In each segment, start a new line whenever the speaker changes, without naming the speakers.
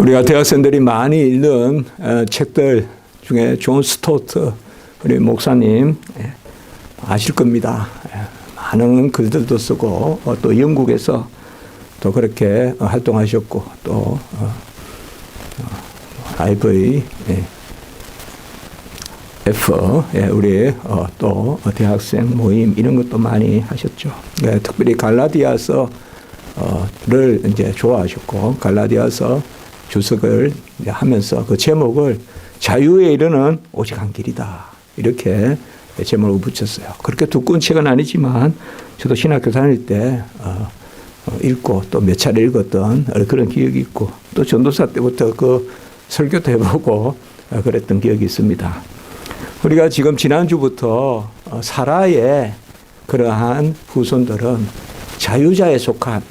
우리가 대학생들이 많이 읽는 책들 중에 존 스토트 우리 목사님 아실 겁니다. 많은 글들도 쓰고 또 영국에서 또 그렇게 활동하셨고 또 IVF 우리 또 대학생 모임 이런 것도 많이 하셨죠. 특별히 갈라디아서를 이제 좋아하셨고 갈라디아서 주석을 하면서 그 제목을 자유에 이르는 오직 한 길이다 이렇게 제목을 붙였어요. 그렇게 두꺼운 책은 아니지만 저도 신학교 다닐 때 읽고 또 몇 차례 읽었던 그런 기억이 있고 또 전도사 때부터 그 설교도 해보고 그랬던 기억이 있습니다. 우리가 지금 지난주부터 사라의 그러한 후손들은 자유자에 속한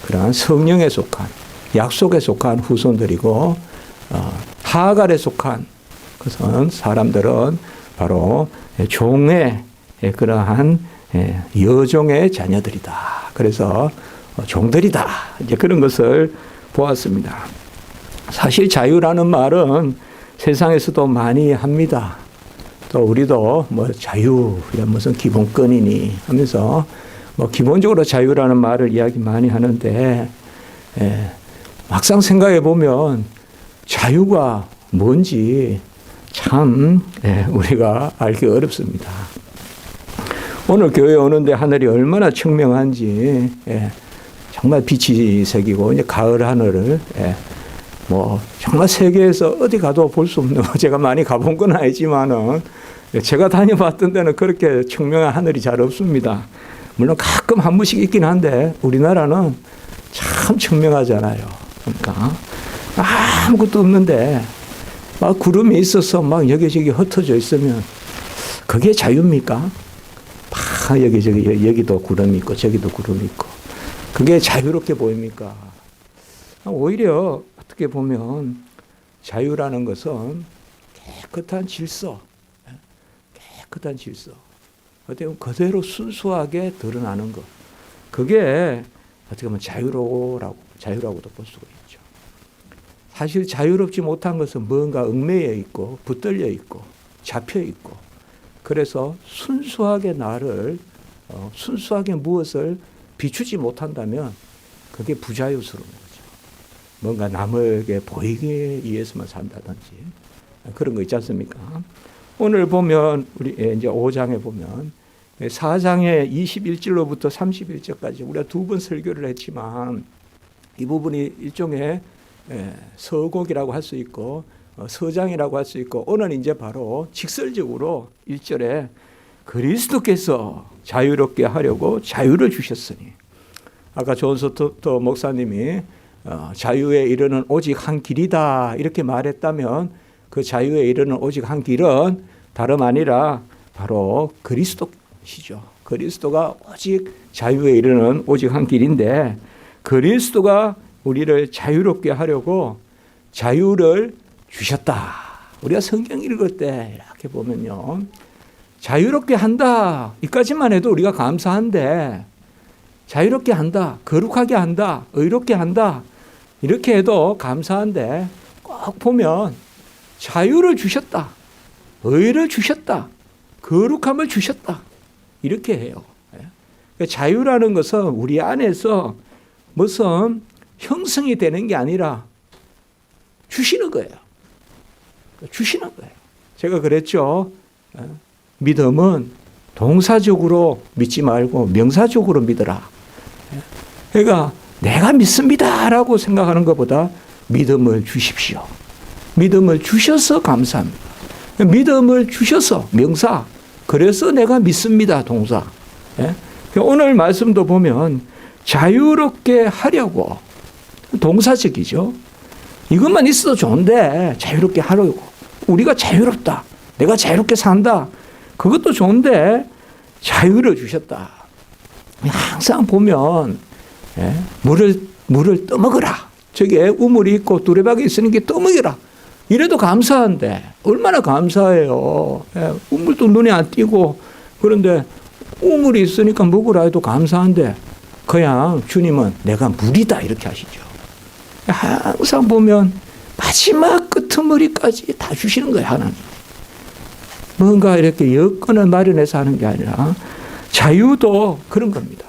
그러한 성령에 속한 약속에 속한 후손들이고 하갈에 속한 그것은 사람들은 바로 종의 그러한 여종의 자녀들이다. 그래서 종들이다. 이제 그런 것을 보았습니다. 사실 자유라는 말은 세상에서도 많이 합니다. 또 우리도 뭐 자유, 무슨 기본권이니 하면서 뭐 기본적으로 자유라는 말을 이야기 많이 하는데 막상 생각해 보면 자유가 뭔지 참 우리가 알기 어렵습니다. 오늘 교회에 오는데 하늘이 얼마나 청명한지 정말 빛이 새기고 이제 가을 하늘을 뭐 정말 세계에서 어디 가도 볼 수 없는 제가 많이 가본 건 아니지만은 제가 다녀봤던 데는 그렇게 청명한 하늘이 잘 없습니다. 물론 가끔 한 번씩 있긴 한데 우리나라는 참 청명하잖아요. 그러니까 아무것도 없는데 막 구름이 있어서 막 여기저기 흩어져 있으면 그게 자유입니까? 막 여기저기 여기도 구름이 있고 저기도 구름이 있고 그게 자유롭게 보입니까? 오히려 어떻게 보면 자유라는 것은 깨끗한 질서, 어떻게 보면 그대로 순수하게 드러나는 것. 그게 어떻게 보면 자유라고도 볼 수가 있죠. 사실 자유롭지 못한 것은 뭔가 얽매여 있고 붙들려 있고 잡혀 있고 그래서 순수하게 순수하게 무엇을 비추지 못한다면 그게 부자유스러운 거죠. 뭔가 남에게 보이기 위해서만 산다든지 그런 거 있지 않습니까? 오늘 보면 우리 이제 5장에 보면 4장의 21절로부터 31절까지 우리가 두 번 설교를 했지만 이 부분이 일종의 서곡이라고 할 수 있고 서장이라고 할 수 있고 오늘 이제 바로 직설적으로 1절에 그리스도께서 자유롭게 하려고 자유를 주셨으니 아까 존스토트 목사님이 자유에 이르는 오직 한 길이다 이렇게 말했다면 그 자유에 이르는 오직 한 길은 다름 아니라 바로 그리스도시죠. 그리스도가 오직 자유에 이르는 오직 한 길인데 그리스도가 우리를 자유롭게 하려고 자유를 주셨다. 우리가 성경 읽을 때 이렇게 보면요. 자유롭게 한다. 이까지만 해도 우리가 감사한데 자유롭게 한다. 거룩하게 한다. 의롭게 한다. 이렇게 해도 감사한데 꼭 보면 자유를 주셨다. 의를 주셨다. 거룩함을 주셨다. 이렇게 해요. 자유라는 것은 우리 안에서 무슨 형성이 되는 게 아니라 주시는 거예요. 주시는 거예요. 제가 그랬죠. 믿음은 동사적으로 믿지 말고 명사적으로 믿어라. 그러니까 내가 믿습니다라고 생각하는 것보다 믿음을 주십시오. 믿음을 주셔서 감사합니다. 믿음을 주셔서 명사. 그래서 내가 믿습니다. 동사. 오늘 말씀도 보면 자유롭게 하려고 동사적이죠. 이것만 있어도 좋은데 자유롭게 하려고. 우리가 자유롭다. 내가 자유롭게 산다. 그것도 좋은데 자유를 주셨다. 항상 보면 물을 떠먹으라. 저기에 우물이 있고 두레박이 있으니까 떠먹이라. 이래도 감사한데 얼마나 감사해요. 우물도 눈에 안 띄고 그런데 우물이 있으니까 먹으라 해도 감사한데 그냥 주님은 내가 물이다 이렇게 하시죠. 항상 보면 마지막 끄트머리까지 다 주시는 거예요, 하나님. 뭔가 이렇게 여건을 마련해서 하는 게 아니라 자유도 그런 겁니다.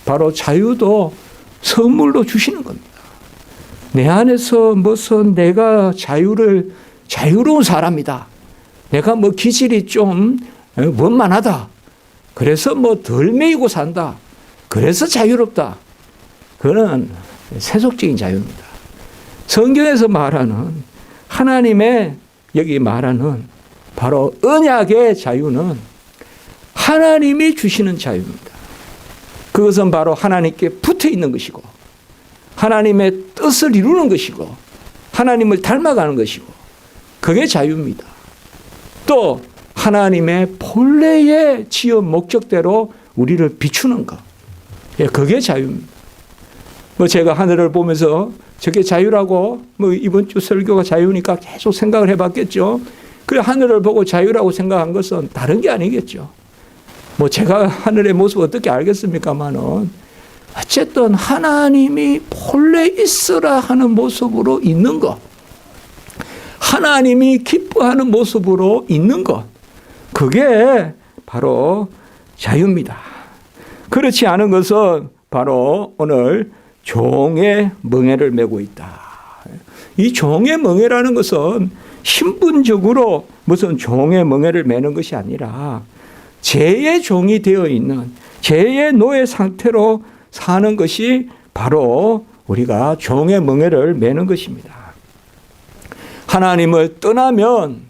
바로 자유도 선물로 주시는 겁니다. 내 안에서 무슨 내가 자유로운 사람이다. 내가 뭐 기질이 좀 원만하다. 그래서 뭐 덜 매이고 산다. 그래서 자유롭다. 그거는 세속적인 자유입니다. 성경에서 말하는 하나님의 여기 말하는 바로 언약의 자유는 하나님이 주시는 자유입니다. 그것은 바로 하나님께 붙어 있는 것이고 하나님의 뜻을 이루는 것이고 하나님을 닮아가는 것이고 그게 자유입니다. 또 하나님의 본래의 지은 목적대로 우리를 비추는 것. 그게 자유입니다. 뭐 제가 하늘을 보면서 저게 자유라고 뭐 이번 주 설교가 자유니까 계속 생각을 해봤겠죠. 그 하늘을 보고 자유라고 생각한 것은 다른 게 아니겠죠. 뭐 제가 하늘의 모습 어떻게 알겠습니까마는 어쨌든 하나님이 본래 있으라 하는 모습으로 있는 것, 하나님이 기뻐하는 모습으로 있는 것, 그게 바로 자유입니다. 그렇지 않은 것은 바로 오늘 종의 멍에를 메고 있다. 이 종의 멍에라는 것은 신분적으로 무슨 종의 멍에를 메는 것이 아니라 죄의 종이 되어 있는 죄의 노예 상태로 사는 것이 바로 우리가 종의 멍에를 메는 것입니다. 하나님을 떠나면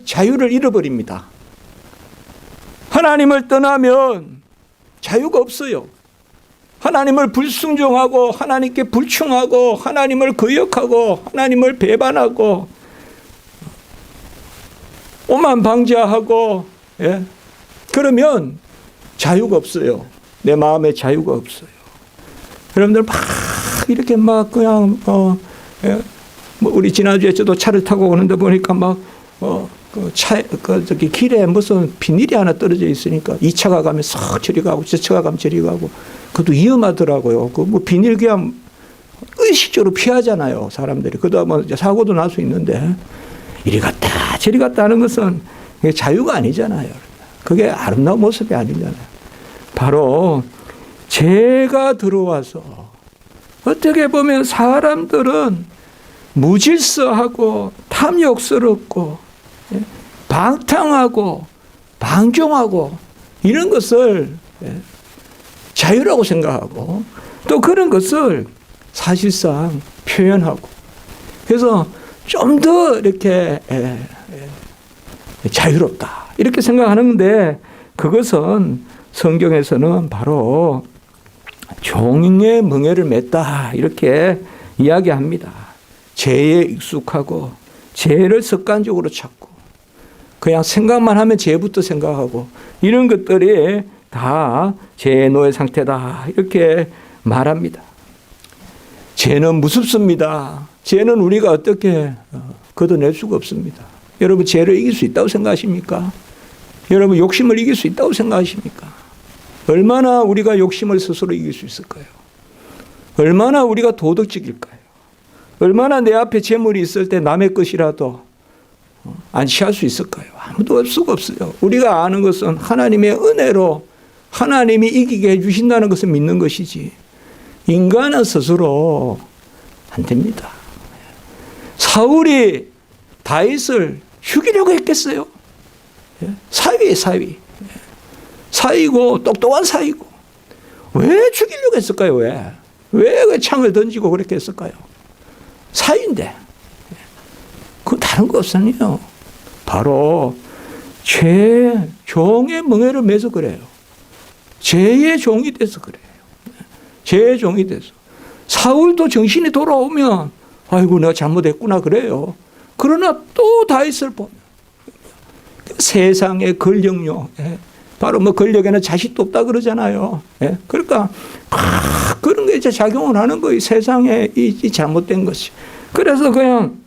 자유를 잃어버립니다. 하나님을 떠나면 자유가 없어요. 하나님을 불순종하고 하나님께 불충하고 하나님을 거역하고 하나님을 배반하고 오만방자하고 그러면 자유가 없어요. 내 마음에 자유가 없어요. 여러분들 막 이렇게 막 그냥 뭐 우리 지난주에 저도 차를 타고 오는데 보니까 막 저기 길에 무슨 비닐이 하나 떨어져 있으니까 이 차가 가면 싹 저리 가고 저 차가 가면 저리 가고 그것도 위험하더라고요. 그 뭐 비닐 그냥 의식적으로 피하잖아요, 사람들이. 그러다 보면 사고도 날 수 있는데 이리 갔다 저리 갔다 하는 것은 자유가 아니잖아요. 그게 아름다운 모습이 아니잖아요. 바로 죄가 들어와서 어떻게 보면 사람들은 무질서하고 탐욕스럽고 방탕하고 방종하고 이런 것을 자유라고 생각하고 또 그런 것을 사실상 표현하고 그래서 좀 더 이렇게 자유롭다 이렇게 생각하는데 그것은 성경에서는 바로 종의 멍에를 맸다 이렇게 이야기합니다. 죄에 익숙하고 죄를 습관적으로 찾고 그냥 생각만 하면 죄부터 생각하고 이런 것들이 다 죄의 노예 상태다 이렇게 말합니다. 죄는 무섭습니다. 죄는 우리가 어떻게 걷어낼 수가 없습니다. 여러분 죄를 이길 수 있다고 생각하십니까? 여러분 욕심을 이길 수 있다고 생각하십니까? 얼마나 우리가 욕심을 스스로 이길 수 있을까요? 얼마나 우리가 도덕적일까요? 얼마나 내 앞에 재물이 있을 때 남의 것이라도 안 취할 수 있을까요? 아무도 할 수가 없어요. 우리가 아는 것은 하나님의 은혜로 하나님이 이기게 해주신다는 것을 믿는 것이지 인간은 스스로 안 됩니다. 사울이 다윗을 죽이려고 했겠어요? 사위예요, 사위. 사위고 똑똑한 사위고 왜 죽이려고 했을까요? 왜 창을 던지고 그렇게 했을까요? 사위인데 그건 다른 거 없잖아요. 바로 종의 멍에를 매서 그래요. 죄의 종이 돼서 그래요. 죄의 종이 돼서 사울도 정신이 돌아오면 아이고 내가 잘못했구나 그래요. 그러나 또 다윗을 보면 세상의 권력욕 바로 뭐 권력에는 자식도 없다 그러잖아요. 그러니까 그런 게 이제 작용을 하는 거예요. 세상에 이 잘못된 것이. 그래서 그냥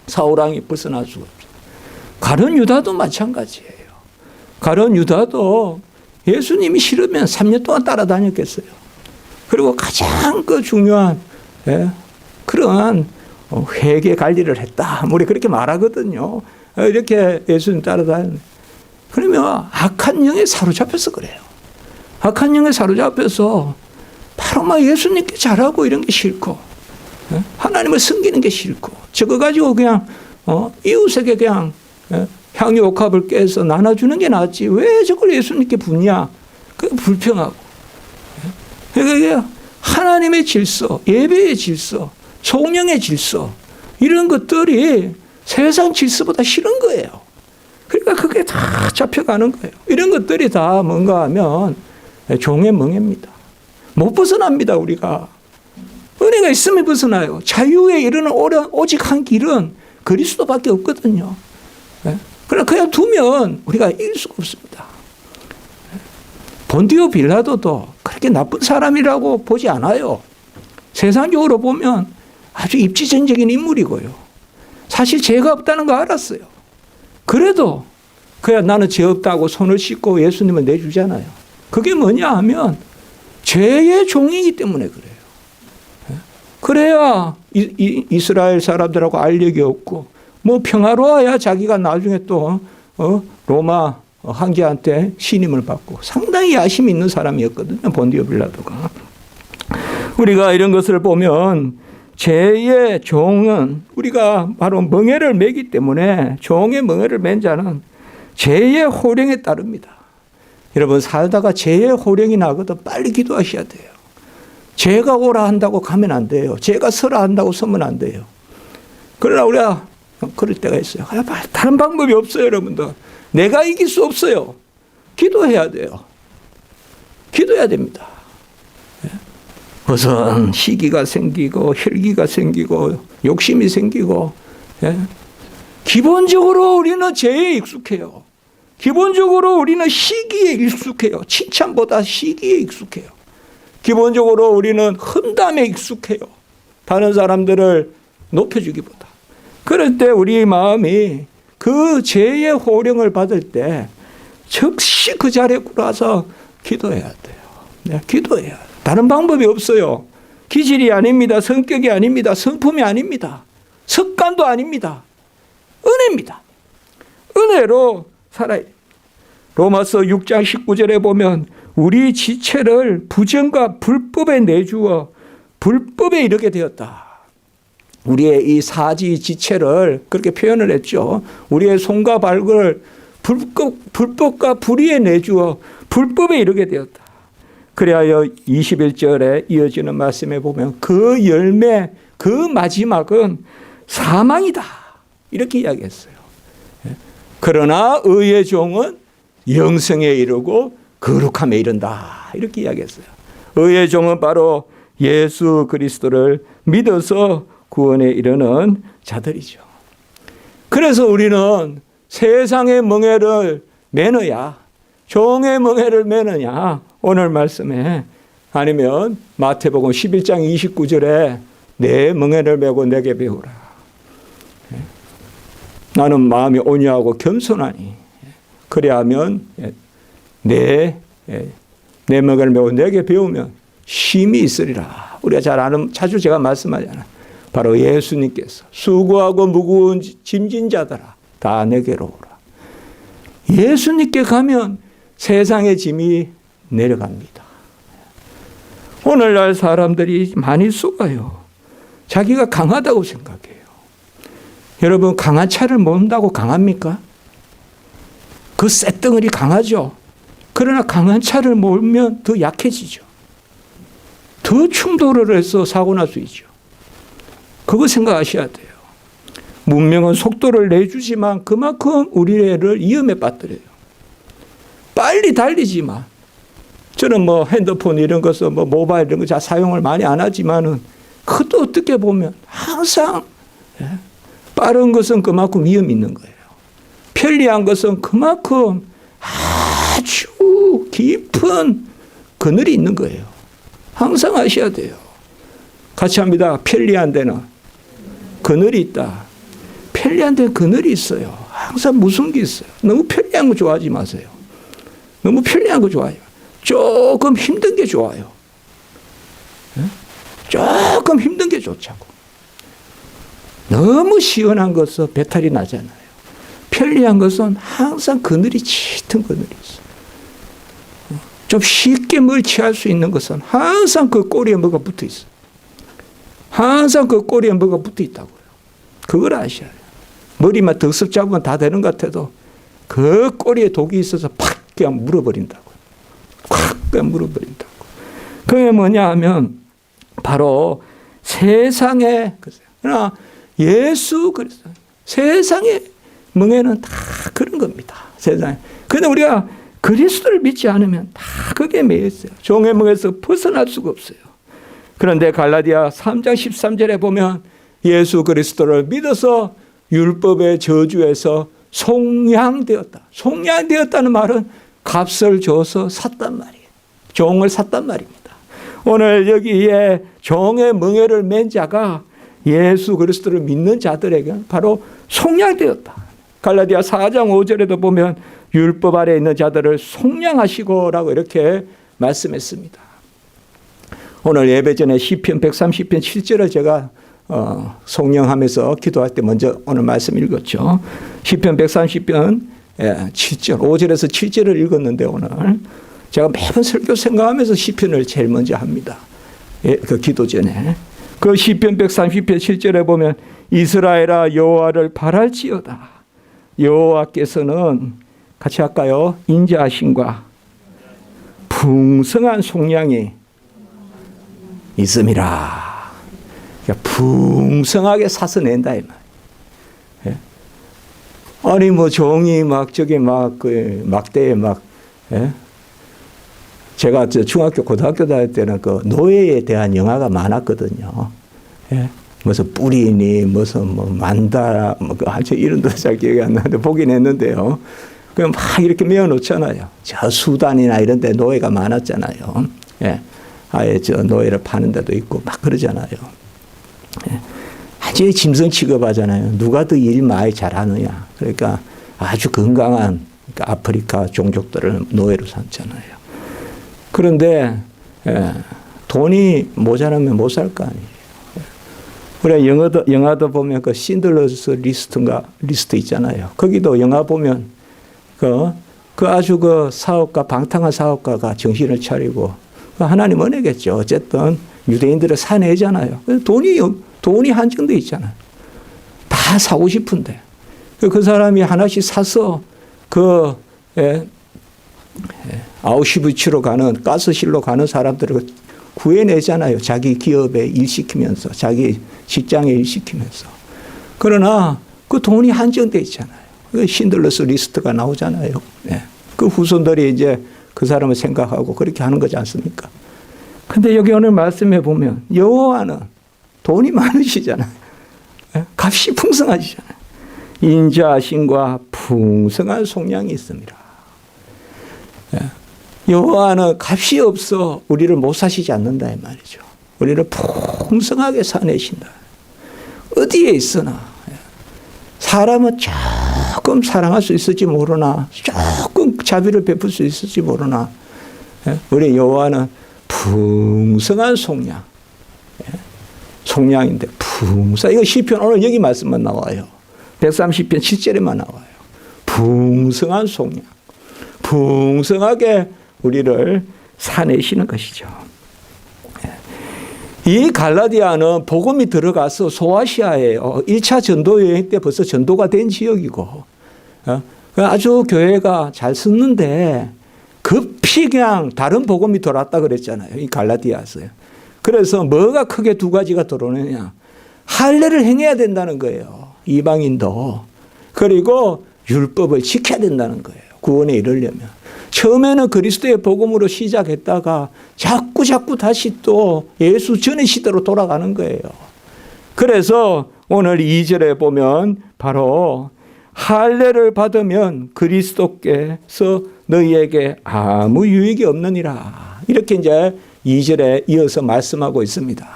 사울왕이 벗어날 수가 없어요. 가룟 유다도 마찬가지예요. 가룟 유다도 예수님이 싫으면 3년 동안 따라다녔겠어요. 그리고 가장 그 중요한 그런 회개 관리를 했다. 우리 그렇게 말하거든요. 이렇게 예수님 따라다니는. 그러면 악한 영에 사로잡혀서 그래요. 악한 영에 사로잡혀서 바로 막 예수님께 잘하고 이런 게 싫고, 하나님을 섬기는 게 싫고, 저거 가지고 그냥 이웃에게 그냥 향유 옥합을 깨서 나눠주는 게 낫지. 왜 저걸 예수님께 붓냐? 그 불평하고. 그러니까 하나님의 질서, 예배의 질서, 성령의 질서, 이런 것들이 세상 질서보다 싫은 거예요. 그러니까 그게 다 잡혀가는 거예요. 이런 것들이 다 뭔가 하면 종의 멍해입니다. 못 벗어납니다, 우리가. 은혜가 있으면 벗어나요. 자유에 이르는 오직 한 길은 그리스도밖에 없거든요. 그러나 그냥 두면 우리가 이길 수가 없습니다. 본디오 빌라도도 그렇게 나쁜 사람이라고 보지 않아요. 세상적으로 보면 아주 입지전적인 인물이고요. 사실 죄가 없다는 거 알았어요. 그래도 그야 나는 죄 없다고 손을 씻고 예수님을 내주잖아요. 그게 뭐냐 하면 죄의 종이기 때문에 그래요. 그래야 이스라엘 사람들하고 알력이 없고 뭐 평화로워야 자기가 나중에 또 로마 황제한테 신임을 받고 상당히 야심이 있는 사람이었거든요. 본디오 빌라도가. 우리가 이런 것을 보면 죄의 종은 우리가 바로 멍에를 매기 때문에 종의 멍에를 맨 자는 죄의 호령에 따릅니다. 여러분 살다가 죄의 호령이 나거든 빨리 기도하셔야 돼요. 죄가 오라 한다고 가면 안 돼요. 죄가 서라 한다고 서면 안 돼요. 그러나 우리가 그럴 때가 있어요. 다른 방법이 없어요, 여러분들. 내가 이길 수 없어요. 기도해야 돼요. 기도해야 됩니다. 무슨 시기가 생기고 혈기가 생기고 욕심이 생기고, 기본적으로 우리는 죄에 익숙해요. 기본적으로 우리는 시기에 익숙해요. 칭찬보다 시기에 익숙해요. 기본적으로 우리는 험담에 익숙해요. 다른 사람들을 높여주기보다. 그럴 때 우리 마음이 그 죄의 호령을 받을 때 즉시 그 자리에 굴러서 기도해야 돼요. 기도해야 돼요. 다른 방법이 없어요. 기질이 아닙니다. 성격이 아닙니다. 성품이 아닙니다. 습관도 아닙니다. 은혜입니다. 은혜로 살아야 됩니다. 로마서 6장 19절에 보면 우리 지체를 부정과 불법에 내주어 불법에 이르게 되었다. 우리의 이 사지 지체를 그렇게 표현을 했죠. 우리의 손과 발을 불법과 불의에 내주어 불법에 이르게 되었다. 그래야 21절에 이어지는 말씀에 보면 그 열매, 그 마지막은 사망이다. 이렇게 이야기했어요. 그러나 의의 종은 영생에 이르고 거룩함에 이른다. 이렇게 이야기했어요. 의의 종은 바로 예수 그리스도를 믿어서 구원에 이르는 자들이죠. 그래서 우리는 세상의 멍에를 매느냐, 종의 멍에를 매느냐, 오늘 말씀에 아니면 마태복음 11장 29절에 내 멍에를 메고 내게 배우라. 나는 마음이 온유하고 겸손하니 그래야면 내 멍에를 메고 내게 배우면 쉼이 있으리라. 우리가 잘 아는, 자주 제가 말씀하잖아요. 바로 예수님께서 수고하고 무거운 짐진 자들아 다 내게로 오라. 예수님께 가면 세상의 짐이 내려갑니다. 오늘날 사람들이 많이 속아요. 자기가 강하다고 생각해요. 여러분 강한 차를 모른다고 강합니까? 그 쇳덩어리 강하죠. 그러나 강한 차를 몰면 더 약해지죠. 더 충돌을 해서 사고 날 수 있죠. 그거 생각하셔야 돼요. 문명은 속도를 내주지만 그만큼 우리를 위험에 빠뜨려요. 빨리 달리지만 저는 뭐 핸드폰 이런 것은 뭐 모바일 이런 거 잘 사용을 많이 안 하지만은 그것도 어떻게 보면 항상 빠른 것은 그만큼 위험이 있는 거예요. 편리한 것은 그만큼 아주 깊은 그늘이 있는 거예요. 항상 아셔야 돼요. 같이 합니다. 편리한 데는 그늘이 있다. 편리한 데는 그늘이 있어요. 항상 무서운 게 있어요. 너무 편리한 거 좋아하지 마세요. 너무 편리한 거 좋아해요. 조금 힘든 게 좋아요. 조금 힘든 게 좋자고. 너무 시원한 것은 배탈이 나잖아요. 편리한 것은 항상 그늘이 짙은 그늘이 있어요. 좀 쉽게 뭘 취할 수 있는 것은 항상 그 꼬리에 뭐가 붙어 있어요. 항상 그 꼬리에 뭐가 붙어 있다고요. 그걸 아셔야 돼요. 머리만 덕석 잡으면 다 되는 것 같아도 그 꼬리에 독이 있어서 팍 그냥 물어버린다고요. 팍 그냥 물어버린다고. 그게 뭐냐 하면 바로 세상에, 그러나 예수 그리스도, 세상의 멍에는 다 그런 겁니다. 세상에. 그런데 우리가 그리스도를 믿지 않으면 다 그게 매여 있어요. 종의 멍에서 벗어날 수가 없어요. 그런데 갈라디아 3장 13절에 보면 예수 그리스도를 믿어서 율법의 저주에서 속량되었다. 속량되었다는 말은 값을 줘서 샀단 말이에요. 종을 샀단 말입니다. 오늘 여기에 종의 멍에를 맨 자가 예수 그리스도를 믿는 자들에게 바로 속량되었다. 갈라디아 4장 5절에도 보면 율법 아래 있는 자들을 속량하시고라고 이렇게 말씀했습니다. 오늘 예배 전에 시편 130편 7절을 제가 속량하면서 기도할 때 먼저 오늘 말씀 읽었죠. 시편 130편 7절, 5절에서 7절을 읽었는데 오늘 제가 매번 설교 생각하면서 시편을 제일 먼저 합니다. 그 기도 전에. 그 시편 130편 7절에 보면 이스라엘아 여호와를 바랄지어다. 여호와께서는 같이 할까요? 인자하심과 풍성한 속량이 있음이라. 그러니까 풍성하게 사서 낸다 이 말. 아니 뭐 종이 막 저기 막 그 막대에 막 제가 중학교 고등학교 다닐 때는 그 노예에 대한 영화가 많았거든요. 무슨 뿌리니 무슨 뭐 만다 뭐 이런 도 잘 기억이 안 나는데 보긴 했는데요. 그냥 막 이렇게 메어 놓잖아요. 저 수단이나 이런 데 노예가 많았잖아요. 아예 저 노예를 파는 데도 있고 막 그러잖아요. 아주 짐승 취급하잖아요. 누가 더 일 많이 잘하느냐. 그러니까 아주 건강한 그러니까 아프리카 종족들을 노예로 삼잖아요. 그런데 돈이 모자라면 못 살 거 아니에요. 우리 영화도 보면 그 신들러스 리스트 있잖아요. 거기도 영화 보면 그 아주 그 사업가 방탕한 사업가가 정신을 차리고 하나님 은혜겠죠. 어쨌든 유대인들을 사내잖아요. 돈이 한정돼 있잖아요. 다 사고 싶은데 그 사람이 하나씩 사서 그 아우슈비츠로 가는 가스실로 가는 사람들을 구해내잖아요. 자기 기업에 일시키면서 자기 직장에 일시키면서. 그러나 그 돈이 한정돼 있잖아요. 그 신들러스 리스트가 나오잖아요. 그 후손들이 이제 그 사람을 생각하고 그렇게 하는 거지 않습니까? 근데 여기 오늘 말씀해 보면 여호와는 돈이 많으시잖아요. 값이 풍성하시잖아요. 인자하심과 풍성한 속량이 있습니다. 여호와는 값이 없어 우리를 못 사시지 않는다 이 말이죠. 우리를 풍성하게 사내신다. 어디에 있으나 사람은 조금 사랑할 수 있을지 모르나 조금 자비를 베풀 수 있을지 모르나 우리 여호와는 풍성한 속량. 속량인데 풍성. 이거 시편 오늘 여기 말씀만 나와요. 130편 7절에만 나와요. 풍성한 속량. 풍성하게 우리를 사내시는 것이죠. 이 갈라디아는 복음이 들어가서 소아시아예요. 1차 전도 여행 때 벌써 전도가 된 지역이고 아주 교회가 잘 썼는데 급히 그냥 다른 복음이 들어왔다 그랬잖아요. 이 갈라디아서요. 그래서 뭐가 크게 두 가지가 들어오느냐. 할례를 행해야 된다는 거예요. 이방인도. 그리고 율법을 지켜야 된다는 거예요. 구원에 이르려면. 처음에는 그리스도의 복음으로 시작했다가 자꾸 다시 또 예수 전의 시대로 돌아가는 거예요. 그래서 오늘 2절에 보면 바로 할례를 받으면 그리스도께서 너희에게 아무 유익이 없느니라. 이렇게 이제 2절에 이어서 말씀하고 있습니다.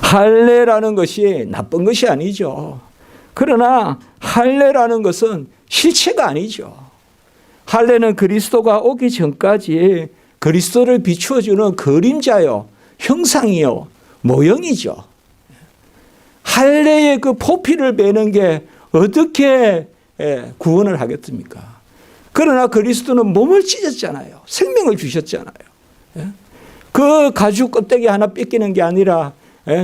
할례라는 것이 나쁜 것이 아니죠. 그러나 할례라는 것은 실체가 아니죠. 할례는 그리스도가 오기 전까지 그리스도를 비추어주는 그림자요, 형상이요, 모형이죠. 할례의 그 포피를 베는 게 어떻게 구원을 하겠습니까? 그러나 그리스도는 몸을 찢었잖아요. 생명을 주셨잖아요. 그 가죽 껍데기 하나 뺏기는 게 아니라,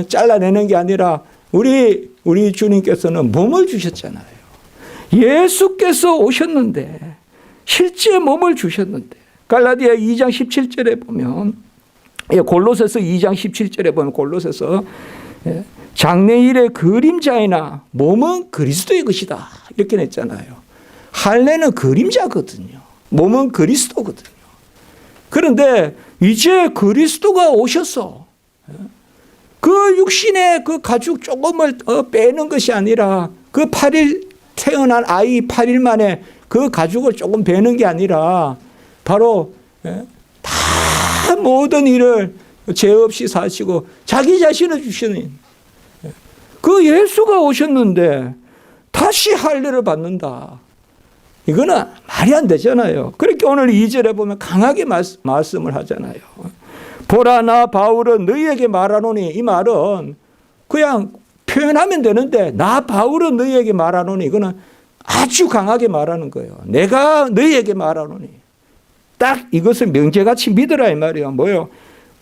잘라내는 게 아니라 우리 주님께서는 몸을 주셨잖아요. 예수께서 오셨는데, 실제 몸을 주셨는데, 갈라디아 2장 17절에 보면, 골로새서 2장 17절에 보면 골로새서 장래일의 그림자이나 몸은 그리스도의 것이다 이렇게 냈잖아요. 할례는 그림자거든요. 몸은 그리스도거든요. 그런데 이제 그리스도가 오셔서 그 육신의 그 가죽 조금을 빼는 것이 아니라 그 8일 태어난 아이 8일 만에 그 가죽을 조금 베는 게 아니라 바로 다 모든 일을 죄 없이 사시고 자기 자신을 주시는 그 예수가 오셨는데 다시 할례를 받는다. 이거는 말이 안 되잖아요. 그렇게 오늘 2절에 보면 강하게 말씀을 하잖아요. 보라 나 바울은 너희에게 말하노니, 이 말은 그냥 표현하면 되는데 나 바울은 너희에게 말하노니 이거는 아주 강하게 말하는 거예요. 내가 너희에게 말하노니 딱 이것을 명제같이 믿으라 이 말이에요. 뭐요?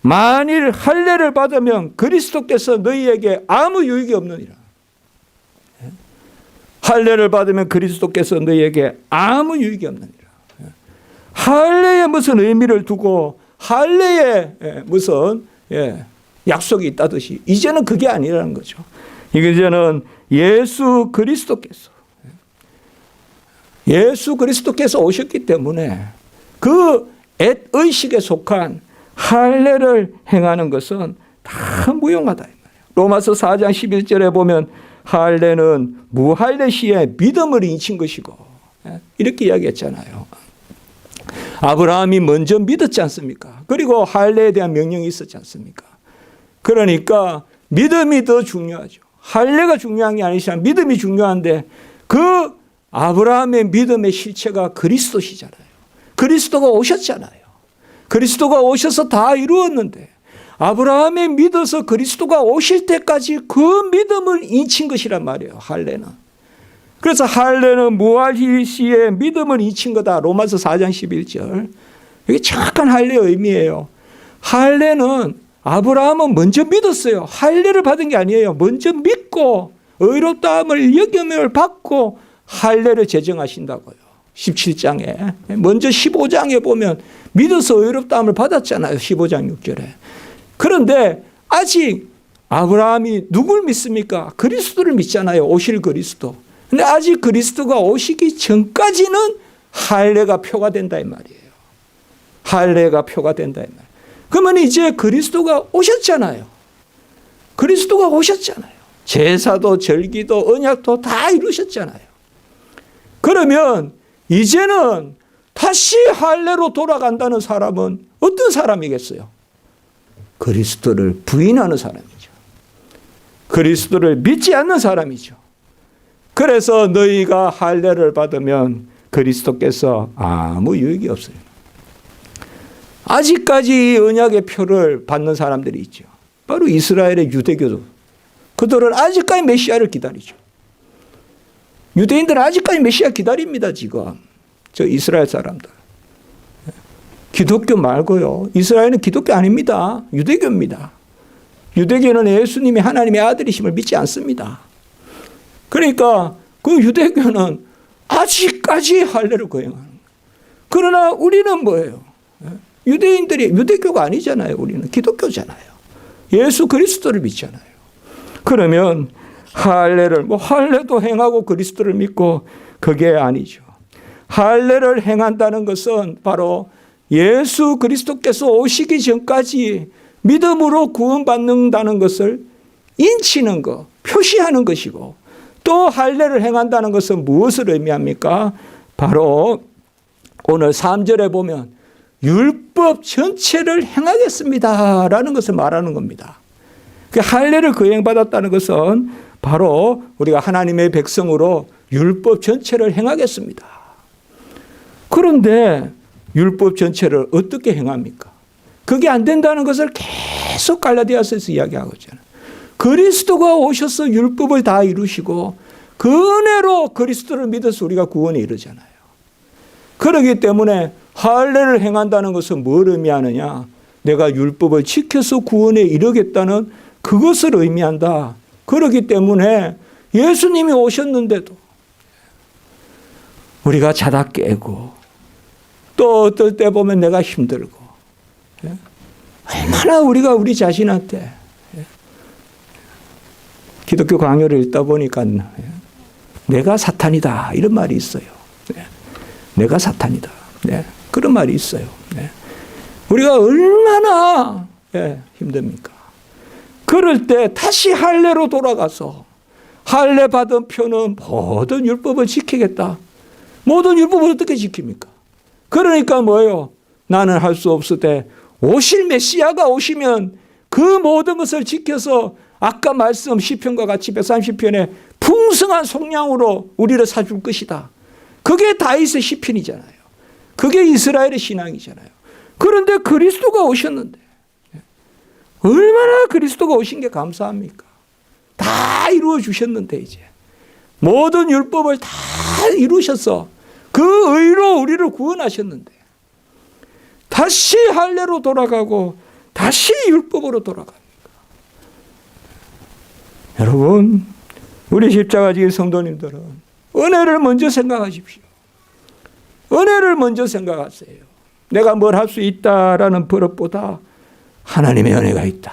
만일 할례를 받으면 그리스도께서 너희에게 아무 유익이 없느니라. 할례를 받으면 그리스도께서 너희에게 아무 유익이 없느니라. 할례에 무슨 의미를 두고 할례에 무슨 약속이 있다듯이 이제는 그게 아니라는 거죠. 이제는 예수 그리스도께서 오셨기 때문에 그 옛 의식에 속한 할례를 행하는 것은 다 무용하다. 로마서 4장 11절에 보면 할례는 무할례 시에 믿음을 인친 것이고 이렇게 이야기했잖아요. 아브라함이 먼저 믿었지 않습니까? 그리고 할례에 대한 명령이 있었지 않습니까? 그러니까 믿음이 더 중요하죠. 할례가 중요한 게 아니지만 믿음이 중요한데 그 아브라함의 믿음의 실체가 그리스도시잖아요. 그리스도가 오셨잖아요. 그리스도가 오셔서 다 이루었는데 아브라함이 믿어서 그리스도가 오실 때까지 그 믿음을 인친 것이란 말이에요. 할례는. 그래서 할례는 무할례 시에 믿음을 인친 거다. 로마서 4장 11절. 이게 정확한 할례의 의미예요. 할례는 아브라함은 먼저 믿었어요. 할례를 받은 게 아니에요. 먼저 믿고 의롭다함을 여김을 받고 할례를 제정하신다고요. 17장에. 먼저 15장에 보면 믿어서 의롭다함을 받았잖아요. 15장 6절에. 그런데 아직 아브라함이 누굴 믿습니까? 그리스도를 믿잖아요. 오실 그리스도. 근데 아직 그리스도가 오시기 전까지는 할례가 표가 된다 이 말이에요. 할례가 표가 된다 이 말이에요. 그러면 이제 그리스도가 오셨잖아요. 그리스도가 오셨잖아요. 제사도 절기도 언약도 다 이루셨잖아요. 그러면 이제는 다시 할례로 돌아간다는 사람은 어떤 사람이겠어요? 그리스도를 부인하는 사람이죠. 그리스도를 믿지 않는 사람이죠. 그래서 너희가 할례를 받으면 그리스도께서 아무 유익이 없어요. 아직까지 언약의 표를 받는 사람들이 있죠. 바로 이스라엘의 유대교도. 그들은 아직까지 메시아를 기다리죠. 유대인들은 아직까지 메시아 기다립니다. 지금 저 이스라엘 사람들. 기독교 말고요. 이스라엘은 기독교 아닙니다. 유대교입니다. 유대교는 예수님이 하나님의 아들이심을 믿지 않습니다. 그러니까 그 유대교는 아직까지 할례를 거행하는 거예요. 그러나 우리는 뭐예요? 유대인들이 유대교가 아니잖아요. 우리는 기독교잖아요. 예수 그리스도를 믿잖아요. 그러면 할례를 할례도 행하고 그리스도를 믿고 그게 아니죠. 할례를 행한다는 것은 바로 예수 그리스도께서 오시기 전까지 믿음으로 구원받는다는 것을 인치는 것, 표시하는 것이고 또 할례를 행한다는 것은 무엇을 의미합니까? 바로 오늘 3절에 보면 율법 전체를 행하겠습니다라는 것을 말하는 겁니다. 그 할례를 거행받았다는 것은 바로 우리가 하나님의 백성으로 율법 전체를 행하겠습니다. 그런데 율법 전체를 어떻게 행합니까? 그게 안 된다는 것을 계속 갈라디아서에서 이야기하고 있잖아요. 그리스도가 오셔서 율법을 다 이루시고 그 은혜로 그리스도를 믿어서 우리가 구원에 이르잖아요. 그렇기 때문에 할례를 행한다는 것은 뭘 의미하느냐? 내가 율법을 지켜서 구원에 이르겠다는 그것을 의미한다. 그렇기 때문에 예수님이 오셨는데도 우리가 자다 깨고 또 어떨 때 보면 내가 힘들고 얼마나 우리가 우리 자신한테 기독교 강요를 읽다 보니까 내가 사탄이다 이런 말이 있어요. 내가 사탄이다. 그런 말이 있어요. 우리가 얼마나 힘듭니까? 그럴 때 다시 할례로 돌아가서 할례 받은 표는 모든 율법을 지키겠다. 모든 율법을 어떻게 지킵니까? 그러니까 뭐예요? 나는 할 수 없을 때 오실 메시아가 오시면 그 모든 것을 지켜서 아까 말씀 시편과 같이 130편에 풍성한 속량으로 우리를 사줄 것이다. 그게 다윗의 시편이잖아요. 그게 이스라엘의 신앙이잖아요. 그런데 그리스도가 오셨는데 얼마나 그리스도가 오신 게 감사합니까? 다 이루어 주셨는데 이제 모든 율법을 다 이루셔서 그 의로 우리를 구원하셨는데 다시 할례로 돌아가고 다시 율법으로 돌아갑니다. 여러분, 우리 십자가지기 성도님들은 은혜를 먼저 생각하십시오. 은혜를 먼저 생각하세요. 내가 뭘 할 수 있다라는 버릇보다 하나님의 은혜가 있다.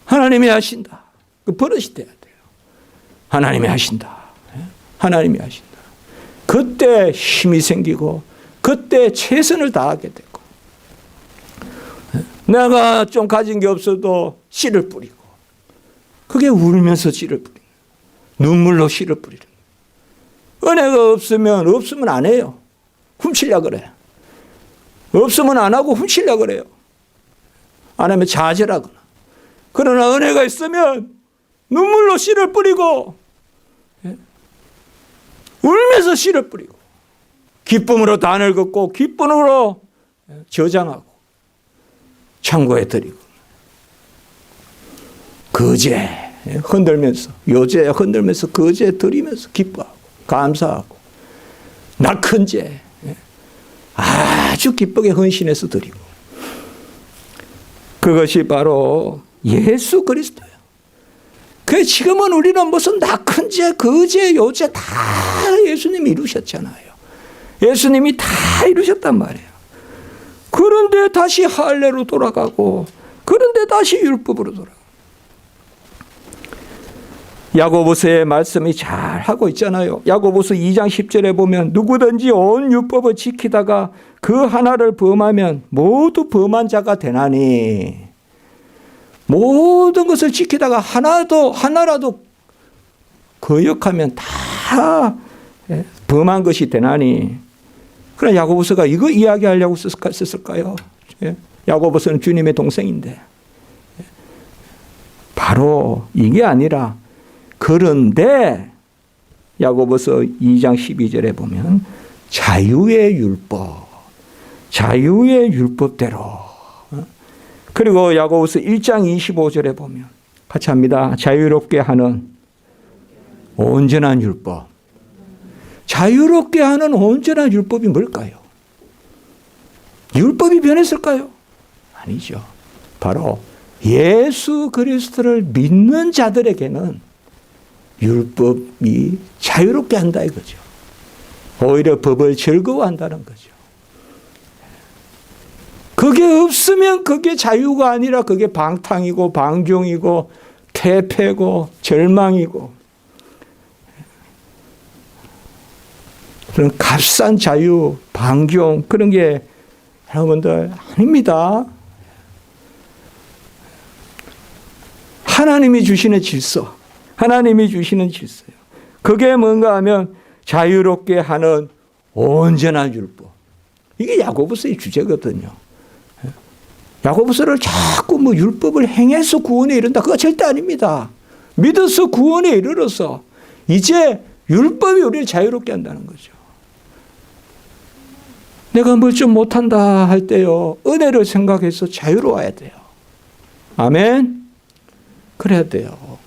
하나님이 하신다. 그 버릇이 돼야 돼요. 하나님이 하신다. 하나님이 하신다. 그때 힘이 생기고 그때 최선을 다하게 되고 내가 좀 가진 게 없어도 씨를 뿌리고 그게 울면서 씨를 뿌리는 눈물로 씨를 뿌리는 은혜가 없으면 안 해요. 훔치려고 그래. 없으면 안 하고 훔치려고 그래요. 안 하면 좌절하거나. 그러나 은혜가 있으면 눈물로 씨를 뿌리고 울면서 씨를 뿌리고 기쁨으로 단을 걷고 기쁨으로 저장하고 창고에 드리고 거제 흔들면서 요제 흔들면서 거제 드리면서 기뻐하고 감사하고 낙헌제 아주 기쁘게 헌신해서 드리고 그것이 바로 예수 그리스도예요. 그 지금은 우리는 무슨 낙헌제, 거제, 요제 다 예수님이 이루셨잖아요. 예수님이 다 이루셨단 말이에요. 그런데 다시 할례로 돌아가고 그런데 다시 율법으로 돌아가고 야고보서의 말씀이 잘 하고 있잖아요. 야고보서 2장 10절에 보면 누구든지 온 율법을 지키다가 그 하나를 범하면 모두 범한 자가 되나니 모든 것을 지키다가 하나라도 거역하면 다 범한 것이 되나니. 그럼 야고보서가 이거 이야기하려고 썼을까요? 야고보서는 주님의 동생인데 바로 이게 아니라 그런데 야고보서 2장 12절에 보면 자유의 율법대로 그리고 야고보서 1장 25절에 보면 같이 합니다. 자유롭게 하는 온전한 율법. 자유롭게 하는 온전한 율법이 뭘까요? 율법이 변했을까요? 아니죠. 바로 예수 그리스도를 믿는 자들에게는 율법이 자유롭게 한다 이거죠. 오히려 법을 즐거워한다는 거죠. 그게 없으면 그게 자유가 아니라 그게 방탕이고 방종이고 퇴폐고 절망이고 그런 값싼 자유, 방종 그런 게 여러분들 아닙니다. 하나님이 주시는 질서, 하나님이 주시는 질서예요. 그게 뭔가 하면 자유롭게 하는 온전한 율법. 이게 야고보서의 주제거든요. 야고보서를 자꾸 뭐 율법을 행해서 구원에 이른다. 그거 절대 아닙니다. 믿어서 구원에 이르러서 이제 율법이 우리를 자유롭게 한다는 거죠. 내가 뭘 좀 못한다 할 때요. 은혜를 생각해서 자유로워야 돼요. 아멘. 그래야 돼요.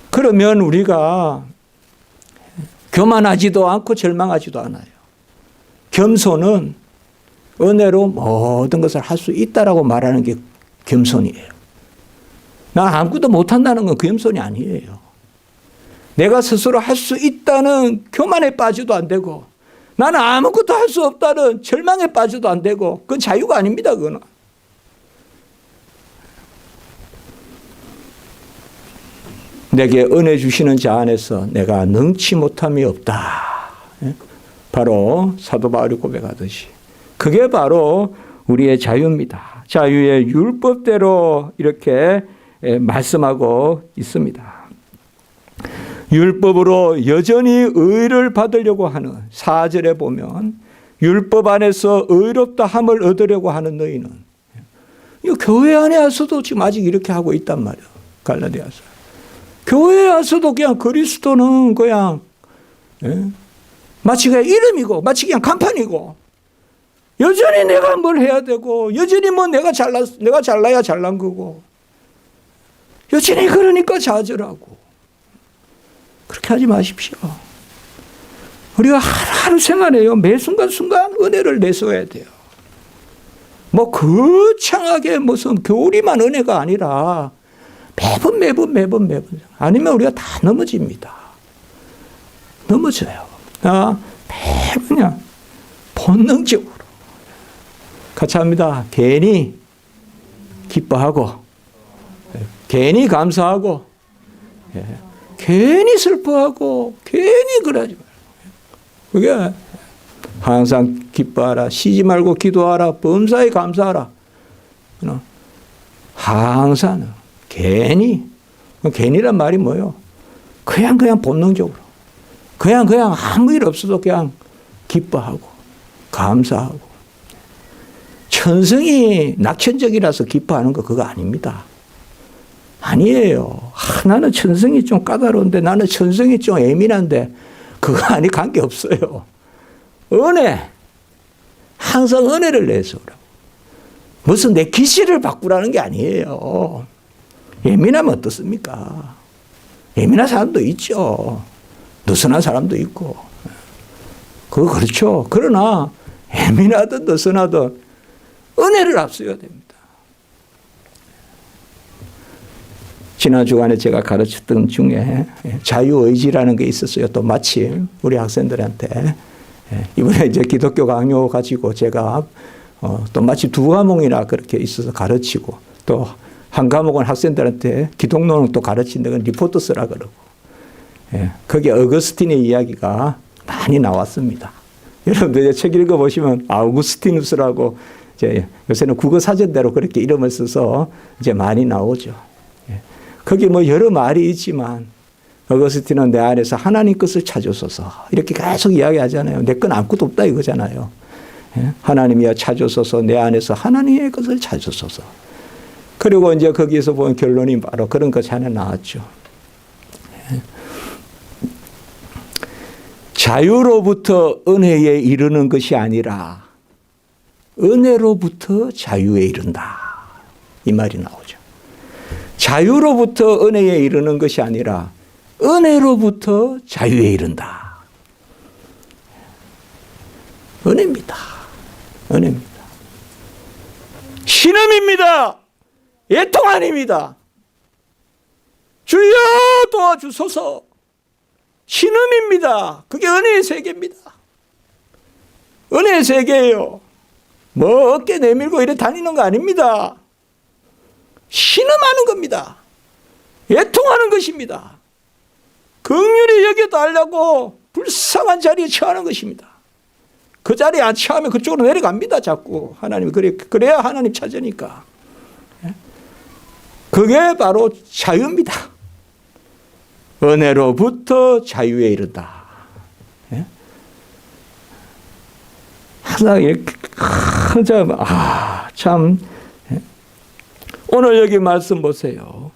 그러면 우리가 교만하지도 않고 절망하지도 않아요. 겸손은 은혜로 모든 것을 할 수 있다라고 말하는 게 겸손이에요. 나 아무것도 못한다는 건 겸손이 아니에요. 내가 스스로 할 수 있다는 교만에 빠져도 안 되고, 나는 아무것도 할 수 없다는 절망에 빠져도 안 되고, 그건 자유가 아닙니다. 그거는. 내게 은혜 주시는 자 안에서 내가 능치 못함이 없다. 바로 사도 바울이 고백하듯이. 그게 바로 우리의 자유입니다. 자유의 율법대로 이렇게 말씀하고 있습니다. 율법으로 여전히 의를 받으려고 하는 4절에 보면 율법 안에서 의롭다 함을 얻으려고 하는 너희는, 이 교회 안에 와서도 지금 아직 이렇게 하고 있단 말이에요. 갈라디아서. 교회에 와서도 그냥 그리스도는 그냥 마치 그냥 이름이고 마치 그냥 간판이고, 여전히 내가 뭘 해야 되고, 여전히 뭐 내가 잘나야 잘난 거고, 여전히 그러니까 좌절하고. 그렇게 하지 마십시오. 우리가 하루하루 생활해요. 매 순간순간 은혜를 내서야 돼요. 뭐 거창하게 무슨 교리만 은혜가 아니라 매번 아니면 우리가 다 넘어집니다. 넘어져요. 매번 그냥 본능적으로 같이 합니다. 괜히 기뻐하고, 괜히 감사하고, 괜히 슬퍼하고, 괜히 그러지 말고. 그게 항상 기뻐하라, 쉬지 말고 기도하라, 범사에 감사하라. 항상 괜히란 말이 뭐예요? 그냥 본능적으로, 그냥 아무 일 없어도 그냥 기뻐하고 감사하고. 천성이 낙천적이라서 기뻐하는 거 그거 아닙니다. 아니에요. 나는 천성이 좀 까다로운데, 나는 천성이 좀 예민한데, 그거 아니 관계없어요. 은혜, 항상 은혜를 내서 오라고. 무슨 내 기질을 바꾸라는 게 아니에요. 예민하면 어떻습니까? 예민한 사람도 있죠. 느슨한 사람도 있고. 그거 그렇죠. 그러나 예민하든 느슨하든 은혜를 앞서야 됩니다. 지난 주간에 제가 가르쳤던 중에 자유의지라는 게 있었어요. 또 마침 우리 학생들한테 이번에 이제 기독교 강요 가지고 제가 또 마치 2과목이나 그렇게 있어서 가르치고, 또 한 과목은 학생들한테 기독론을 또 가르치는 건 리포트 쓰라 그러고, 거기에 어거스틴의 이야기가 많이 나왔습니다. 여러분들 이제 책 읽어보시면 아우구스티누스라고 이제 요새는 국어 사전대로 그렇게 이름을 써서 이제 많이 나오죠. 거기 뭐 여러 말이 있지만 어거스틴은 내 안에서 하나님 것을 찾으소서 이렇게 계속 이야기하잖아요. 내 건 아무것도 없다 이거잖아요. 하나님이여 찾으소서, 내 안에서 하나님의 것을 찾으소서. 그리고 이제 거기에서 보면 결론이 바로 그런 것이 하나 나왔죠. 자유로부터 은혜에 이르는 것이 아니라 은혜로부터 자유에 이른다. 이 말이 나오죠. 자유로부터 은혜에 이르는 것이 아니라 은혜로부터 자유에 이른다. 은혜입니다. 은혜입니다. 신음입니다. 애통 아닙니다. 주여 도와주소서. 신음입니다. 그게 은혜의 세계입니다. 은혜의 세계예요. 뭐 어깨 내밀고 이래 다니는 거 아닙니다. 신음하는 겁니다. 애통하는 것입니다. 긍휼히 여겨달라고 불쌍한 자리에 처하는 것입니다. 그 자리에 안 처하면 그쪽으로 내려갑니다. 자꾸 하나님이 그래야 하나님 찾으니까. 그게 바로 자유입니다. 은혜로부터 자유에 이른다. 항상 이렇게 참 오늘 여기 말씀 보세요.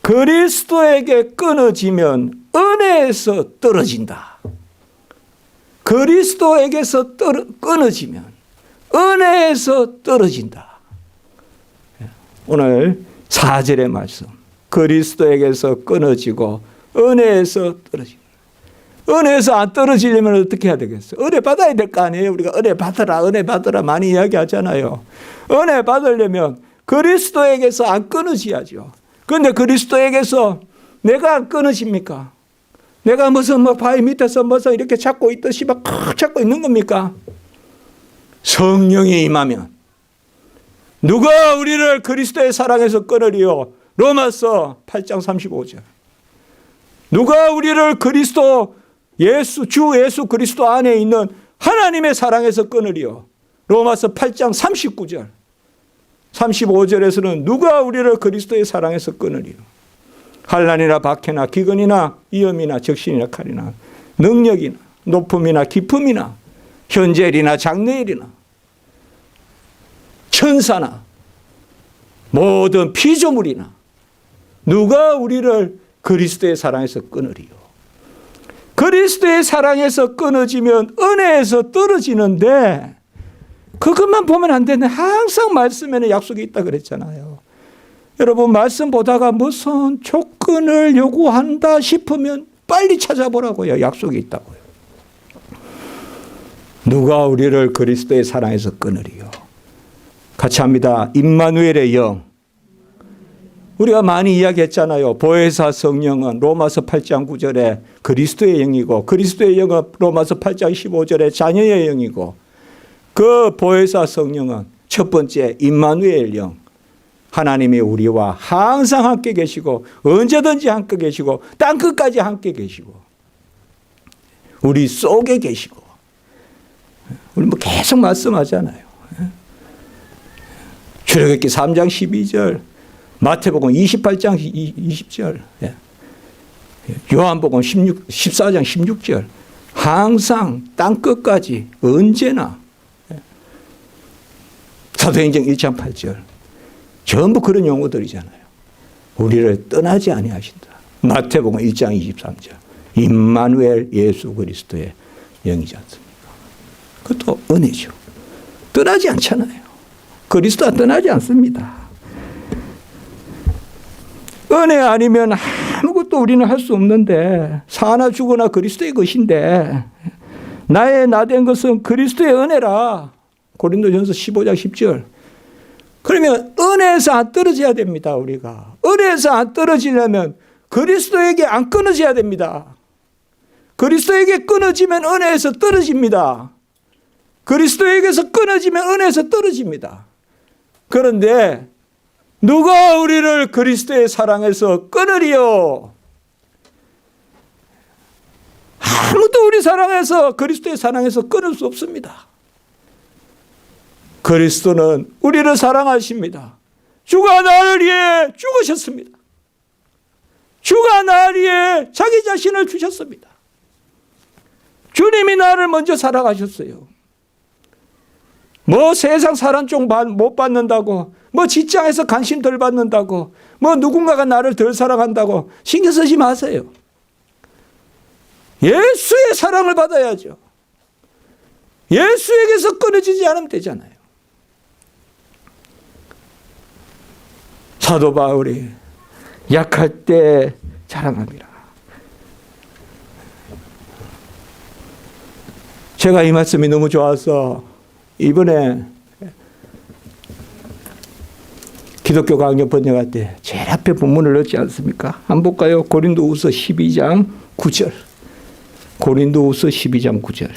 그리스도에게 끊어지면 은혜에서 떨어진다. 그리스도에게서 끊어지면 은혜에서 떨어진다. 오늘 4절의 말씀 그리스도에게서 끊어지고 은혜에서 떨어지고. 은혜에서 안 떨어지려면 어떻게 해야 되겠어요? 은혜 받아야 될 거 아니에요? 우리가 은혜 받으라 많이 이야기하잖아요. 은혜 받으려면 그리스도에게서 안 끊어져야죠. 그런데 그리스도에게서 내가 안 끊어집니까? 내가 무슨 바위 밑에서 무슨 이렇게 잡고 있듯이 막 잡고 있는 겁니까? 성령이 임하면 누가 우리를 그리스도의 사랑에서 끊으리요? 로마서 8장 35절. 누가 우리를 주 예수 그리스도 안에 있는 하나님의 사랑에서 끊으리요? 로마서 8장 39절. 35절에서는 누가 우리를 그리스도의 사랑에서 끊으리요? 환난이나 박해나 기근이나 위험이나 적신이나 칼이나 능력이나 높음이나 깊음이나 현재일이나 장래일이나 천사나 모든 피조물이나 누가 우리를 그리스도의 사랑에서 끊으리요? 그리스도의 사랑에서 끊어지면 은혜에서 떨어지는데 그것만 보면 안 되는데 항상 말씀에는 약속이 있다 그랬잖아요. 여러분 말씀 보다가 무슨 조건을 요구한다 싶으면 빨리 찾아보라고요. 약속이 있다고요. 누가 우리를 그리스도의 사랑에서 끊으리요? 같이 합니다. 임마누엘의 영. 우리가 많이 이야기했잖아요. 보혜사 성령은 로마서 8장 9절에 그리스도의 영이고 그리스도의 영은 로마서 8장 15절에 자녀의 영이고 그 보혜사 성령은 첫 번째 임마누엘 영. 하나님이 우리와 항상 함께 계시고 언제든지 함께 계시고 땅끝까지 함께 계시고 우리 속에 계시고 우리 뭐 계속 말씀하잖아요. 출애굽기 3장 12절 마태복음 28장 20절 요한복음 14장 16절 항상 땅끝까지 언제나 사도행전 1장 8절 전부 그런 용어들이잖아요. 우리를 떠나지 아니하신다. 마태복음 1장 23절 임마누엘 예수 그리스도의 영이지 않습니까? 그것도 은혜죠. 떠나지 않잖아요. 그리스도가 떠나지 않습니다. 은혜 아니면 아무것도 우리는 할 수 없는데 사나 죽으나 그리스도의 것인데 나의 나된 것은 그리스도의 은혜라. 고린도전서 15장 10절. 그러면 은혜에서 안 떨어져야 됩니다. 우리가. 은혜에서 안 떨어지려면 그리스도에게 안 끊어져야 됩니다. 그리스도에게 끊어지면 은혜에서 떨어집니다. 그리스도에게서 끊어지면 은혜에서 떨어집니다. 그런데 누가 우리를 그리스도의 사랑에서 끊으리요? 아무도 우리 사랑에서 그리스도의 사랑에서 끊을 수 없습니다. 그리스도는 우리를 사랑하십니다. 주가 나를 위해 죽으셨습니다. 주가 나를 위해 자기 자신을 주셨습니다. 주님이 나를 먼저 사랑하셨어요. 뭐 세상 사람 쪽 못 받는다고, 뭐 직장에서 관심 덜 받는다고, 뭐 누군가가 나를 덜 사랑한다고 신경 쓰지 마세요. 예수의 사랑을 받아야죠. 예수에게서 끊어지지 않으면 되잖아요. 사도 바울이 약할 때 자랑합니다. 제가 이 말씀이 너무 좋아서 이번에 기독교 강연 번역할 때 제일 앞에 본문을 넣지 않습니까? 한번 볼까요? 고린도후서 12장 9절. 고린도후서 12장 9절.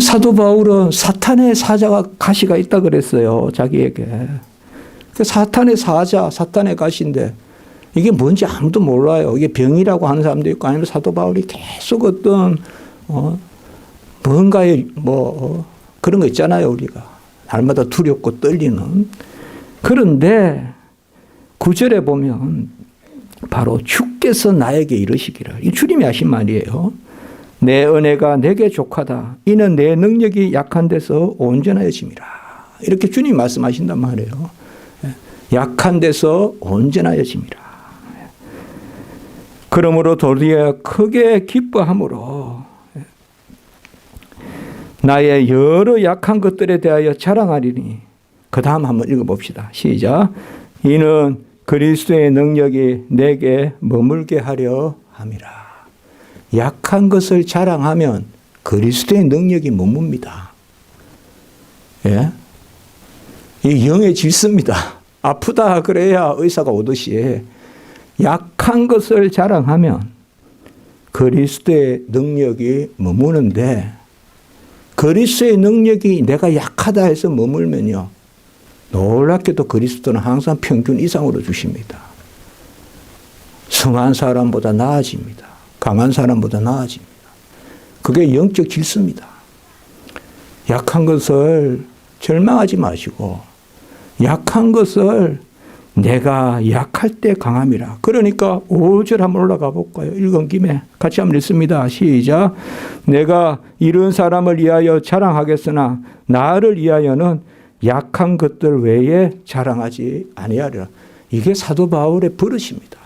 사도 바울은 사탄의 사자가 가시가 있다 그랬어요. 자기에게. 사탄의 사자, 사탄의 가시인데 이게 뭔지 아무도 몰라요. 이게 병이라고 하는 사람도 있고 아니면 사도 바울이 계속 어떤 뭔가에 그런 거 있잖아요. 우리가. 날마다 두렵고 떨리는. 그런데 9절에 보면 바로 주께서 나에게 이르시기를. 이 주님이 하신 말이에요. 내 은혜가 내게 족하다. 이는 내 능력이 약한 데서 온전하여짐이라. 이렇게 주님이 말씀하신단 말이에요. 약한 데서 온전하여짐이라. 그러므로 도리어 크게 기뻐함으로 나의 여러 약한 것들에 대하여 자랑하리니. 그 다음 한번 읽어봅시다. 시작. 이는 그리스도의 능력이 내게 머물게 하려 함이라. 약한 것을 자랑하면 그리스도의 능력이 머뭅니다. 예? 이 영의 질서입니다. 아프다 그래야 의사가 오듯이 약한 것을 자랑하면 그리스도의 능력이 머무는데, 그리스도의 능력이 내가 약하다 해서 머물면요, 놀랍게도 그리스도는 항상 평균 이상으로 주십니다. 성한 사람보다 나아집니다. 강한 사람보다 나아집니다. 그게 영적 질서입니다. 약한 것을 절망하지 마시고, 약한 것을 내가 약할 때 강함이라. 그러니까 5절 한번 올라가 볼까요? 읽은 김에 같이 한번 읽습니다. 시작. 내가 이런 사람을 위하여 자랑하겠으나 나를 위하여는 약한 것들 외에 자랑하지 아니하리라. 이게 사도 바울의 버릇입니다.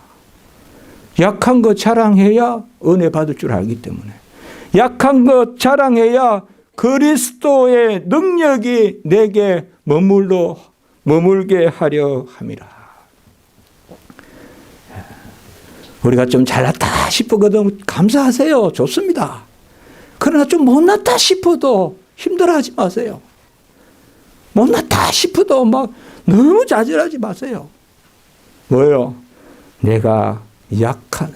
약한 것 자랑해야 은혜 받을 줄 알기 때문에, 약한 것 자랑해야 그리스도의 능력이 내게 머물게 하려 함이라. 우리가 좀 잘났다 싶거든 감사하세요. 좋습니다. 그러나 좀 못났다 싶어도 힘들어하지 마세요. 못났다 싶어도 막 너무 좌절하지 마세요. 뭐예요? 내가 약한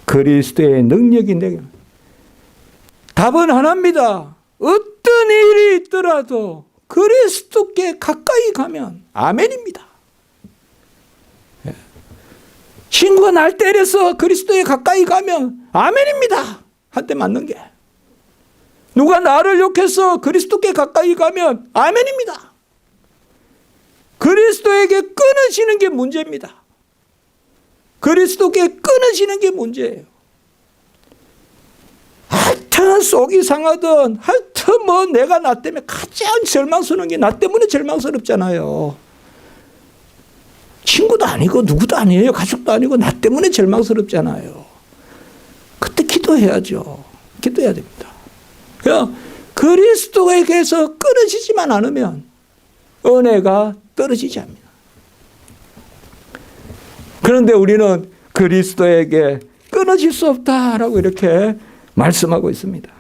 그리스도의 능력이 내게. 답은 하나입니다. 어떤 일이 있더라도 그리스도께 가까이 가면 아멘입니다. 친구가 날 때려서 그리스도에 가까이 가면 아멘입니다. 한 대 맞는 게. 누가 나를 욕해서 그리스도께 가까이 가면 아멘입니다. 그리스도에게 끊어지는 게 문제입니다. 그리스도께 끊어지는 게 문제예요. 하여튼 속이 상하든 하여튼 뭐 내가 나 때문에 가장 절망스러운 게 나 때문에 절망스럽잖아요. 친구도 아니고 누구도 아니에요. 가족도 아니고 나 때문에 절망스럽잖아요. 그때 기도해야죠. 기도해야 됩니다. 그냥 그리스도에게서 끊어지지만 않으면 은혜가 떨어지지 않습니다. 그런데 우리는 그리스도에게 끊어질 수 없다라고 이렇게 말씀하고 있습니다.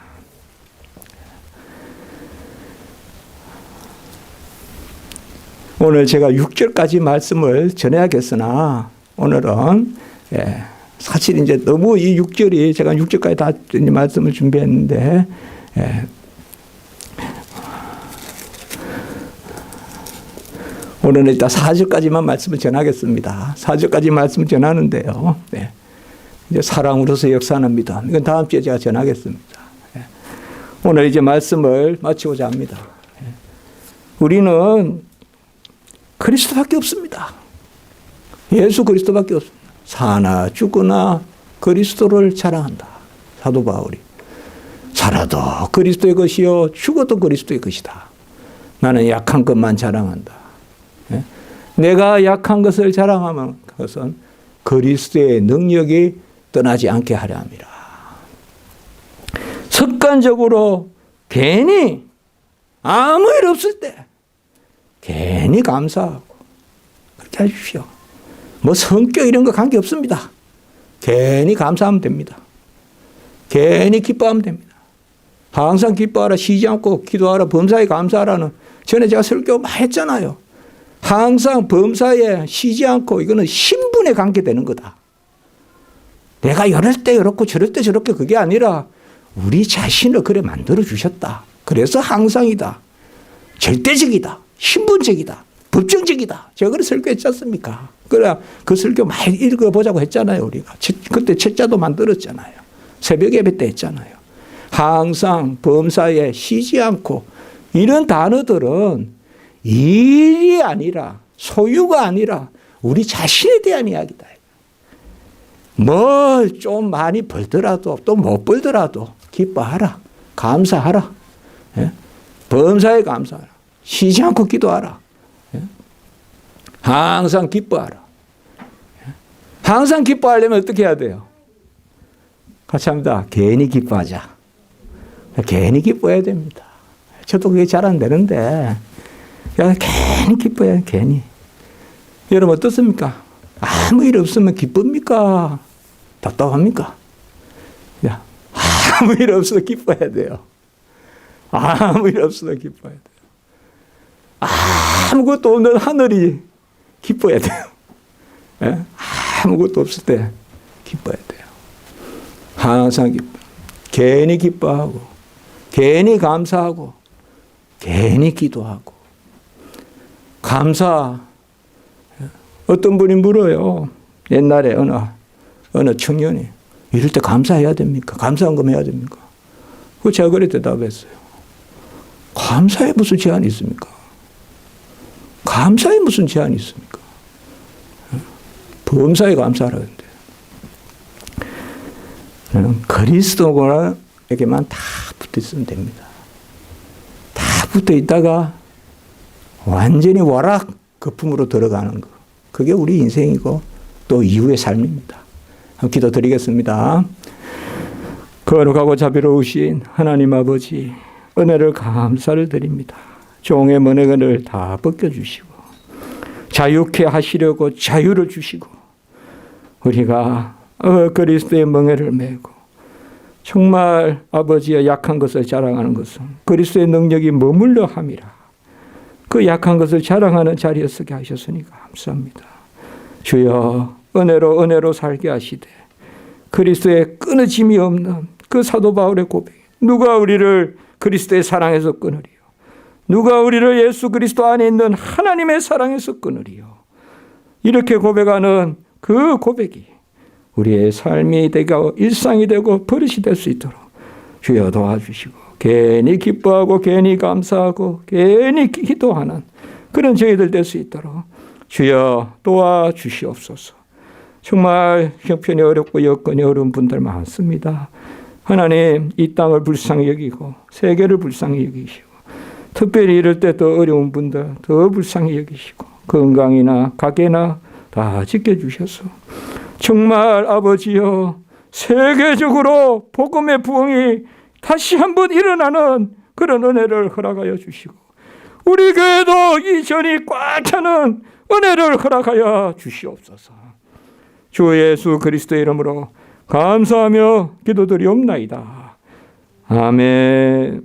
오늘 제가 6절까지 말씀을 전해야겠으나 오늘은 사실 이제 너무 이 6절이 제가 6절까지 다 말씀을 준비했는데 오늘은 일단 4절까지만 말씀을 전하겠습니다. 4절까지 말씀을 전하는데요. 이제 사랑으로서 역사하는 믿음. 이건 다음 주에 제가 전하겠습니다. 오늘 이제 말씀을 마치고자 합니다. 우리는 그리스도밖에 없습니다. 예수 그리스도밖에 없습니다. 사나 죽으나 그리스도를 자랑한다. 사도 바울이. 살아도 그리스도의 것이요 죽어도 그리스도의 것이다. 나는 약한 것만 자랑한다. 내가 약한 것을 자랑하면 그것은 그리스도의 능력이 떠나지 않게 하려 함이라. 습관적으로 괜히 아무 일 없을 때 괜히 감사하고 그렇게 하십시오. 뭐 성격 이런 거 관계 없습니다. 괜히 감사하면 됩니다. 괜히 기뻐하면 됩니다. 항상 기뻐하라, 쉬지 않고 기도하라, 범사에 감사하라는 전에 제가 설교 많이 했잖아요. 항상 범사에 쉬지 않고 이거는 신분에 관계되는 거다. 내가 이럴 때 이렇고 저럴 때 저렇게 그게 아니라 우리 자신을 그래 만들어 주셨다. 그래서 항상이다. 절대적이다. 신분적이다. 법정적이다. 제가 그래 설교했지 않습니까? 그래 그 설교 많이 읽어보자고 했잖아요. 우리가. 그때 책자도 만들었잖아요. 새벽 예배 때 했잖아요. 항상 범사에 쉬지 않고 이런 단어들은 일이 아니라 소유가 아니라 우리 자신에 대한 이야기다. 뭘 좀 많이 벌더라도 또 못 벌더라도 기뻐하라. 감사하라. 범사에 감사하라. 쉬지 않고 기도하라. 항상 기뻐하라. 항상 기뻐하려면 어떻게 해야 돼요? 같이 합니다. 괜히 기뻐하자. 괜히 기뻐해야 됩니다. 저도 그게 잘 안 되는데 괜히 기뻐해야 돼. 괜히. 여러분 어떻습니까? 아무 일 없으면 기쁩니까? 답답합니까? 야, 아무 일 없어도 기뻐해야 돼요. 아무 일 없어도 기뻐해야 돼요. 아무것도 없는 하늘이 기뻐해야 돼요. 예? 아무것도 없을 때 기뻐해야 돼요. 항상 기뻐. 괜히 기뻐하고, 괜히 감사하고, 괜히 기도하고. 감사. 어떤 분이 물어요. 옛날에 어느 청년이 이럴 때 감사해야 됩니까? 감사한금 해야 됩니까? 그 제가 그래 대답했어요. 감사에 무슨 제한이 있습니까? 감사에 무슨 제한이 있습니까? 범사에 감사하라는데. 그리스도에게만 다 붙어 있으면 됩니다. 다 붙어 있다가 완전히 와락 거품으로 들어가는 거. 그게 우리 인생이고 또 이후의 삶입니다. 기도 드리겠습니다. 거룩하고 자비로우신 하나님 아버지, 은혜를 감사를 드립니다. 종의 문해근을 다 벗겨주시고 자유케 하시려고 자유를 주시고 우리가 그리스도의 멍에를 메고 정말 아버지의 약한 것을 자랑하는 것은 그리스도의 능력이 머물러 함이라. 그 약한 것을 자랑하는 자리에 서게 하셨으니 감사합니다. 주여 은혜로 살게 하시되 그리스도의 끊어짐이 없는 그 사도 바울의 고백, 누가 우리를 그리스도의 사랑에서 끊으리요? 누가 우리를 예수 그리스도 안에 있는 하나님의 사랑에서 끊으리요? 이렇게 고백하는 그 고백이 우리의 삶이 되고 일상이 되고 버릇이 될 수 있도록 주여 도와주시고 괜히 기뻐하고 괜히 감사하고 괜히 기도하는 그런 저희들 될 수 있도록 주여 도와주시옵소서. 정말 형편이 어렵고 여건이 어려운 분들 많습니다. 하나님 이 땅을 불쌍히 여기고 세계를 불쌍히 여기시고 특별히 이럴 때 더 어려운 분들 더 불쌍히 여기시고 건강이나 가게나 다 지켜주셔서 정말 아버지여 세계적으로 복음의 부흥이 다시 한번 일어나는 그런 은혜를 허락하여 주시고 우리 교회도 이전이 꽉 차는 은혜를 허락하여 주시옵소서. 주 예수 그리스도의 이름으로 감사하며 기도드리옵나이다. 아멘.